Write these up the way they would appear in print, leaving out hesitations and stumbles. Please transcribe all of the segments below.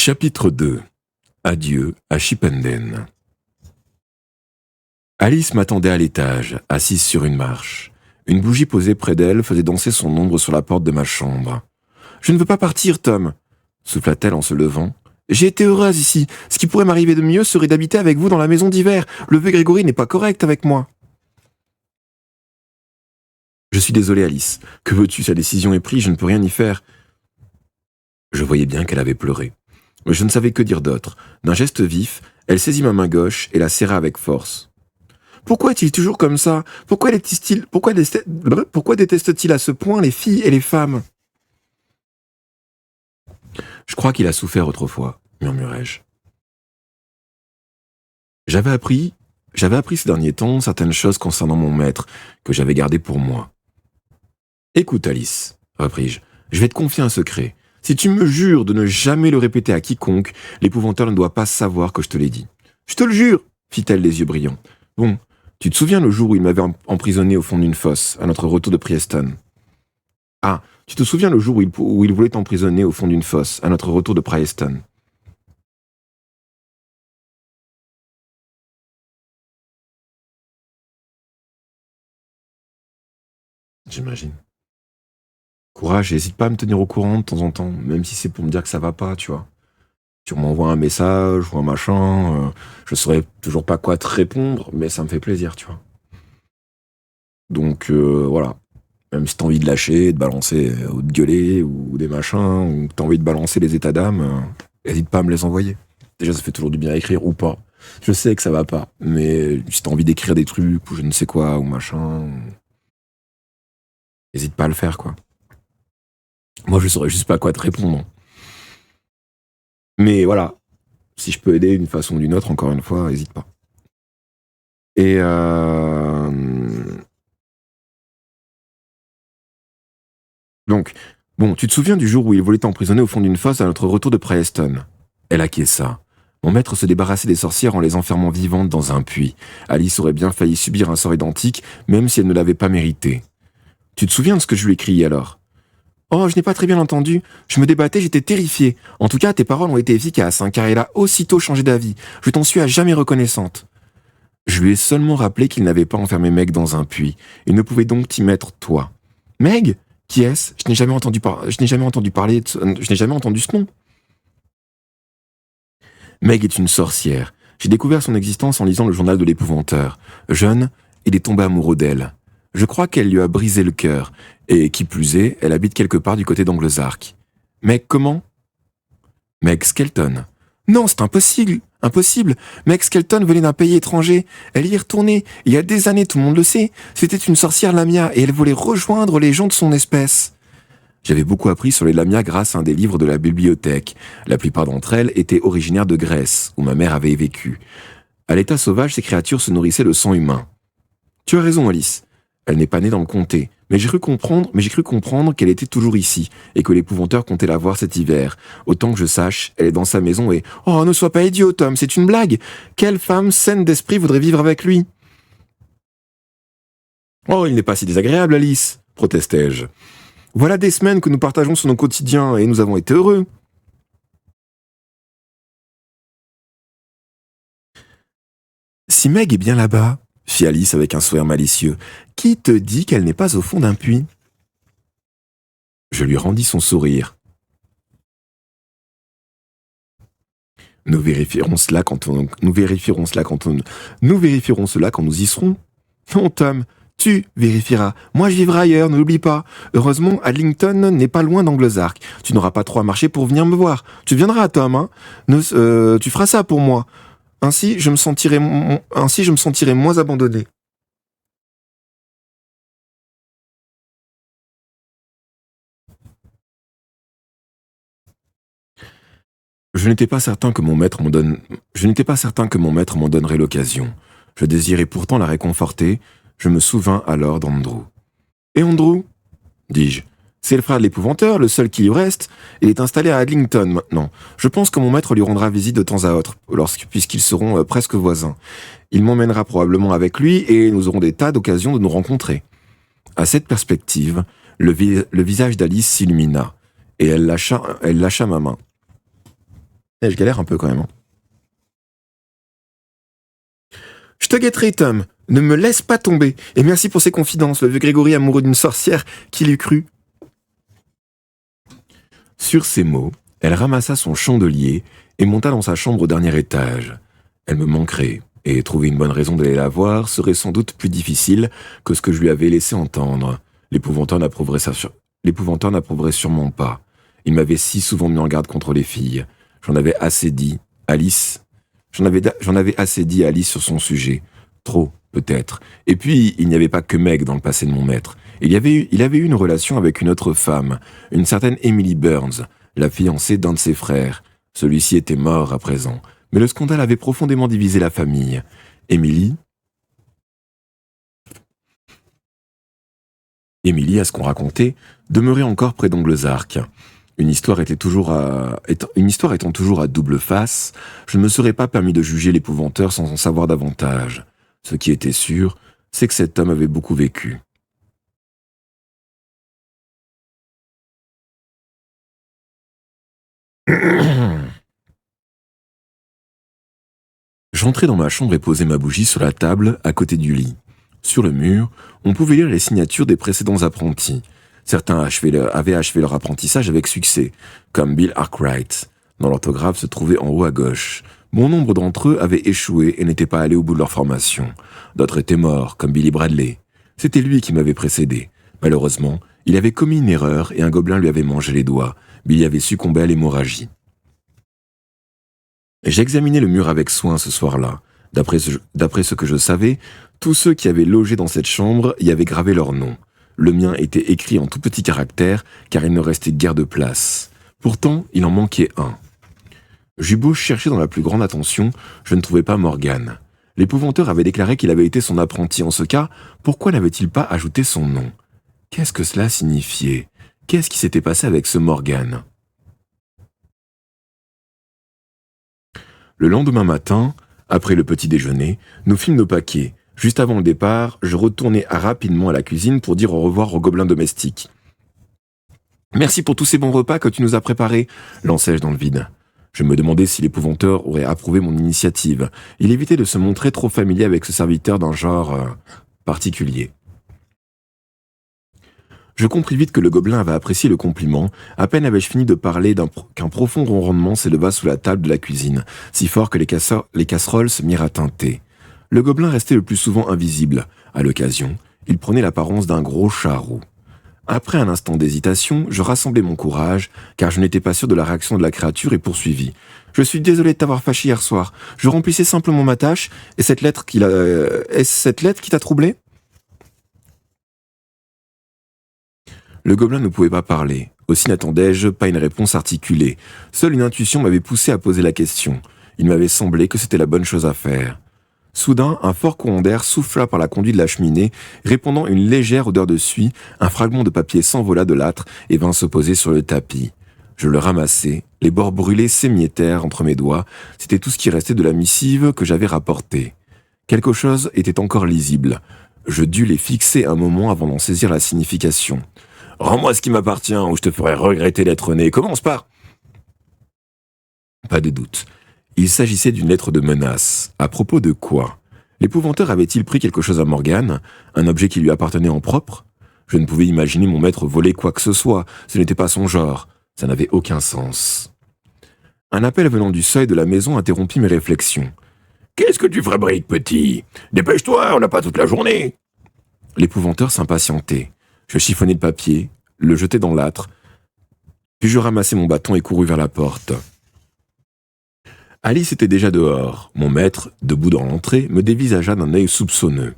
Chapitre 2. Adieu à Chipenden. Alice m'attendait à l'étage, assise sur une marche. Une bougie posée près d'elle faisait danser son ombre sur la porte de ma chambre. « Je ne veux pas partir, Tom !» souffla-t-elle en se levant. « J'ai été heureuse ici. Ce qui pourrait m'arriver de mieux serait d'habiter avec vous dans la maison d'hiver. Le vieux Grégory n'est pas correct avec moi. » « Je suis désolée, Alice. Que veux-tu, sa décision est prise, je ne peux rien y faire. » Je voyais bien qu'elle avait pleuré. Mais je ne savais que dire d'autre. D'un geste vif, elle saisit ma main gauche et la serra avec force. « Pourquoi est-il toujours comme ça ? Pourquoi déteste-t-il à ce point les filles et les femmes ?»« Je crois qu'il a souffert autrefois, » murmurai-je. J'avais appris ces derniers temps certaines choses concernant mon maître que j'avais gardées pour moi. « Écoute, Alice, repris-je, je vais te confier un secret. Si tu me jures de ne jamais le répéter à quiconque, l'épouvanteur ne doit pas savoir que je te l'ai dit. »« Je te le jure !» fit-elle les yeux brillants. « Bon, tu te souviens le jour où il m'avait emprisonné au fond d'une fosse, à notre retour de Prieston ?»« Ah, tu te souviens le jour où il voulait t'emprisonner au fond d'une fosse, à notre retour de Prieston ?» J'imagine. Courage, n'hésite pas à me tenir au courant de temps en temps, même si c'est pour me dire que ça va pas, tu vois. Tu m'envoies un message ou un machin, je saurais toujours pas quoi te répondre, mais ça me fait plaisir, tu vois. Donc voilà, même si t'as envie de lâcher, de balancer ou de gueuler ou des machins, ou que t'as envie de balancer les états d'âme, n'hésite pas à me les envoyer. Déjà, ça fait toujours du bien à écrire ou pas. Je sais que ça va pas, mais si t'as envie d'écrire des trucs ou je ne sais quoi ou machin, n'hésite pas à le faire, quoi. Moi, je saurais juste pas quoi te répondre. Mais voilà, si je peux aider d'une façon ou d'une autre, encore une fois, n'hésite pas. Et donc, bon, tu te souviens du jour où il voulait t'emprisonner au fond d'une fosse à notre retour de Prieston ? Elle acquiesça. Mon maître se débarrassait des sorcières en les enfermant vivantes dans un puits. Alice aurait bien failli subir un sort identique, même si elle ne l'avait pas mérité. Tu te souviens de ce que je lui ai crié alors ? Oh, je n'ai pas très bien entendu. Je me débattais, j'étais terrifiée. En tout cas, tes paroles ont été efficaces, car il a aussitôt changé d'avis. Je t'en suis à jamais reconnaissante. Je lui ai seulement rappelé qu'il n'avait pas enfermé Meg dans un puits. Il ne pouvait donc t'y mettre toi. Meg ? Qui est-ce ? Je n'ai jamais entendu ce nom. Meg est une sorcière. J'ai découvert son existence en lisant le journal de l'épouvanteur. Jeune, il est tombé amoureux d'elle. Je crois qu'elle lui a brisé le cœur. Et qui plus est, elle habite quelque part du côté d'Anglezark. Meg comment ? Meg Skelton. Non, c'est impossible. Impossible. Meg Skelton venait d'un pays étranger. Elle y est retournée. Il y a des années, tout le monde le sait. C'était une sorcière Lamia et elle voulait rejoindre les gens de son espèce. J'avais beaucoup appris sur les Lamia grâce à un des livres de la bibliothèque. La plupart d'entre elles étaient originaires de Grèce, où ma mère avait vécu. À l'état sauvage, ces créatures se nourrissaient de sang humain. Tu as raison, Alice. Elle n'est pas née dans le comté, mais j'ai cru comprendre qu'elle était toujours ici, et que l'épouvanteur comptait la voir cet hiver. Autant que je sache, elle est dans sa maison et... Oh, ne sois pas idiot, Tom, c'est une blague. Quelle femme saine d'esprit voudrait vivre avec lui ? Oh, il n'est pas si désagréable, Alice, protestai-je. Voilà des semaines que nous partageons sur nos quotidiens, et nous avons été heureux. Si Meg est bien là-bas, fit Alice avec un sourire malicieux, qui te dit qu'elle n'est pas au fond d'un puits ? Je lui rendis son sourire. Nous vérifierons cela quand nous y serons. Non, Tom, tu vérifieras. Moi, je vivrai ailleurs, ne l'oublie pas. Heureusement, Adlington n'est pas loin d'Anglezark. Tu n'auras pas trop à marcher pour venir me voir. Tu viendras, Tom, hein ? Tu feras ça pour moi. Ainsi, je me sentirai moins abandonné. Je n'étais pas certain que mon maître m'en donnerait l'occasion. Je désirais pourtant la réconforter. Je me souvins alors d'Andrew. Et Andrew ? Dis-je. C'est le frère de l'épouvanteur, le seul qui lui reste. Il est installé à Adlington maintenant. Je pense que mon maître lui rendra visite de temps à autre, puisqu'ils seront presque voisins. Il m'emmènera probablement avec lui et nous aurons des tas d'occasions de nous rencontrer. À cette perspective, le visage d'Alice s'illumina et elle lâcha ma main. Eh, je galère un peu quand même. Hein. Je te guetterai, Tom. Ne me laisse pas tomber. Et merci pour ces confidences, le vieux Grégory amoureux d'une sorcière, qui l'eût cru. Sur ces mots, elle ramassa son chandelier et monta dans sa chambre au dernier étage. Elle me manquerait, et trouver une bonne raison d'aller la voir serait sans doute plus difficile que ce que je lui avais laissé entendre. L'épouvanteur n'approuverait sûrement pas. Il m'avait si souvent mis en garde contre les filles. J'en avais assez dit, Alice. J'en avais assez dit à Alice sur son sujet. Trop, peut-être. Et puis, il n'y avait pas que Meg dans le passé de mon maître. Il avait eu une relation avec une autre femme, une certaine Emily Burns, la fiancée d'un de ses frères. Celui-ci était mort à présent, mais le scandale avait profondément divisé la famille. Émilie, à ce qu'on racontait, demeurait encore près d'Anglezark. Une histoire étant toujours à double face, je ne me serais pas permis de juger l'épouvanteur sans en savoir davantage. Ce qui était sûr, c'est que cet homme avait beaucoup vécu. J'entrai dans ma chambre et posai ma bougie sur la table, à côté du lit. Sur le mur, on pouvait lire les signatures des précédents apprentis. Certains avaient achevé leur apprentissage avec succès, comme Bill Arkwright. Dans l'orthographe se trouvait en haut à gauche. Bon nombre d'entre eux avaient échoué et n'étaient pas allés au bout de leur formation. D'autres étaient morts, comme Billy Bradley. C'était lui qui m'avait précédé. Malheureusement, il avait commis une erreur et un gobelin lui avait mangé les doigts. Billy avait succombé à l'hémorragie. J'examinais le mur avec soin ce soir-là. D'après ce que je savais, tous ceux qui avaient logé dans cette chambre y avaient gravé leur nom. Le mien était écrit en tout petits caractères, car il ne restait guère de place. Pourtant, il en manquait un. J'eus beau chercher dans la plus grande attention, je ne trouvais pas Morgan. L'épouvanteur avait déclaré qu'il avait été son apprenti. En ce cas, pourquoi n'avait-il pas ajouté son nom? Qu'est-ce que cela signifiait? Qu'est-ce qui s'était passé avec ce Morgan? Le lendemain matin, après le petit déjeuner, nous fîmes nos paquets. Juste avant le départ, je retournai rapidement à la cuisine pour dire au revoir au gobelin domestique. Merci pour tous ces bons repas que tu nous as préparés, lançai-je dans le vide. Je me demandais si l'épouvanteur aurait approuvé mon initiative. Il évitait de se montrer trop familier avec ce serviteur d'un genre particulier. Je compris vite que le gobelin avait apprécié le compliment. À peine avais-je fini de parler qu'un profond ronronnement s'éleva sous la table de la cuisine, si fort que les casseroles se mirent à tinter. Le gobelin restait le plus souvent invisible. À l'occasion, il prenait l'apparence d'un gros chat roux. Après un instant d'hésitation, je rassemblai mon courage, car je n'étais pas sûr de la réaction de la créature et poursuivis. Je suis désolé de t'avoir fâché hier soir. Je remplissais simplement ma tâche, et est-ce cette lettre qui t'a troublé? Le gobelin ne pouvait pas parler. Aussi n'attendais-je pas une réponse articulée. Seule une intuition m'avait poussé à poser la question. Il m'avait semblé que c'était la bonne chose à faire. Soudain, un fort courant d'air souffla par la conduite de la cheminée, répandant une légère odeur de suie. Un fragment de papier s'envola de l'âtre et vint se poser sur le tapis. Je le ramassai, les bords brûlés s'émiettèrent entre mes doigts. C'était tout ce qui restait de la missive que j'avais rapportée. Quelque chose était encore lisible. Je dus les fixer un moment avant d'en saisir la signification. Rends-moi ce qui m'appartient ou je te ferai regretter d'être né. Commence par... Pas de doute. Il s'agissait d'une lettre de menace. À propos de quoi? L'épouvanteur avait-il pris quelque chose à Morgan? Un objet qui lui appartenait en propre? Je ne pouvais imaginer mon maître voler quoi que ce soit. Ce n'était pas son genre. Ça n'avait aucun sens. Un appel venant du seuil de la maison interrompit mes réflexions. Qu'est-ce que tu fabriques, petit? Dépêche-toi, on n'a pas toute la journée. L'épouvanteur s'impatientait. Je chiffonnai le papier, le jetai dans l'âtre, puis je ramassai mon bâton et courus vers la porte. Alice était déjà dehors. Mon maître, debout dans l'entrée, me dévisagea d'un œil soupçonneux.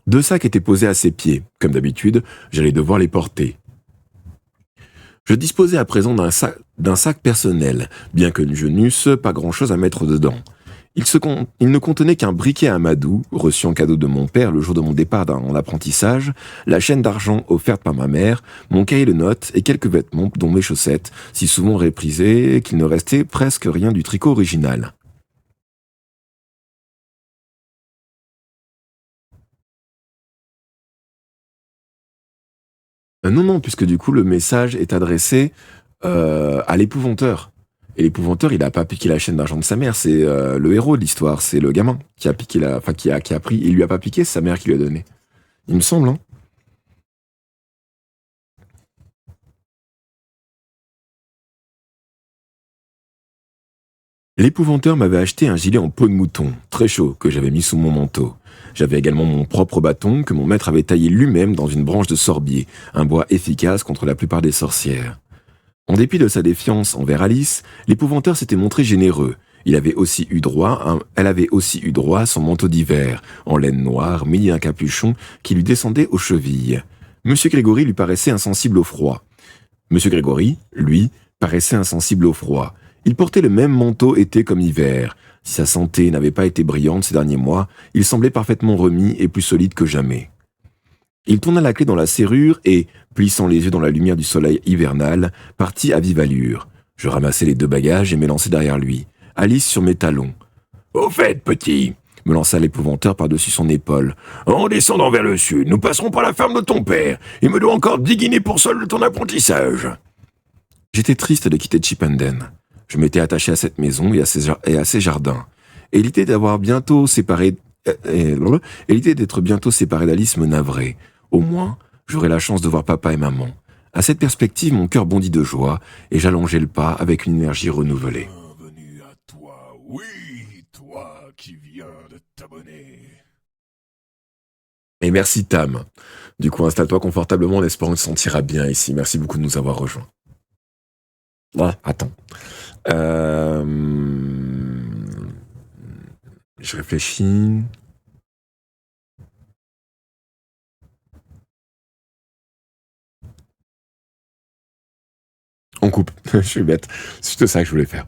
2 sacs étaient posés à ses pieds. Comme d'habitude, j'allais devoir les porter. Je disposais à présent d'un sac personnel, bien que je n'eusse pas grand-chose à mettre dedans. Il ne contenait qu'un briquet à Amadou, reçu en cadeau de mon père le jour de mon départ en apprentissage, la chaîne d'argent offerte par ma mère, mon cahier de notes et quelques vêtements, dont mes chaussettes, si souvent réprisées qu'il ne restait presque rien du tricot original. Non, non, puisque du coup le message est adressé à l'épouvanteur. Et l'épouvanteur, il a pas piqué la chaîne d'argent de sa mère, c'est le héros de l'histoire, c'est le gamin qui a piqué enfin qui a pris, il lui a pas piqué, c'est sa mère qui lui a donné. Il me semble, hein. L'épouvanteur m'avait acheté un gilet en peau de mouton, très chaud, que j'avais mis sous mon manteau. J'avais également mon propre bâton que mon maître avait taillé lui-même dans une branche de sorbier, un bois efficace contre la plupart des sorcières. En dépit de sa défiance envers Alice, l'épouvanteur s'était montré généreux. Elle avait aussi eu droit à son manteau d'hiver, en laine noire, muni d'un capuchon qui lui descendait aux chevilles. Monsieur Grégory lui paraissait insensible au froid. Monsieur Grégory, lui, paraissait insensible au froid. Il portait le même manteau été comme hiver. Si sa santé n'avait pas été brillante ces derniers mois, il semblait parfaitement remis et plus solide que jamais. Il tourna la clé dans la serrure et, plissant les yeux dans la lumière du soleil hivernal, partit à vive allure. Je ramassai les 2 bagages et m'élançai derrière lui, Alice sur mes talons. « Au fait, petit !» me lança l'épouvanteur par-dessus son épaule. « En descendant vers le sud, nous passerons par la ferme de ton père. Il me doit encore 10 guinées pour solde de ton apprentissage. » J'étais triste de quitter Chipenden. Je m'étais attaché à cette maison et à ses jardins. Et l'idée d'avoir bientôt séparé... et l'idée d'être bientôt séparé d'Alice me navrait. Au moins, j'aurais la chance de voir papa et maman. À cette perspective, mon cœur bondit de joie et j'allongeai le pas avec une énergie renouvelée. Bienvenue à toi, oui, toi qui viens de t'abonner. Et merci Tam. Du coup, installe-toi confortablement en espérant que tu te sentiras bien ici. Merci beaucoup de nous avoir rejoints. Ah, attends. Je réfléchis. On coupe. Je suis bête. C'est juste ça que je voulais faire.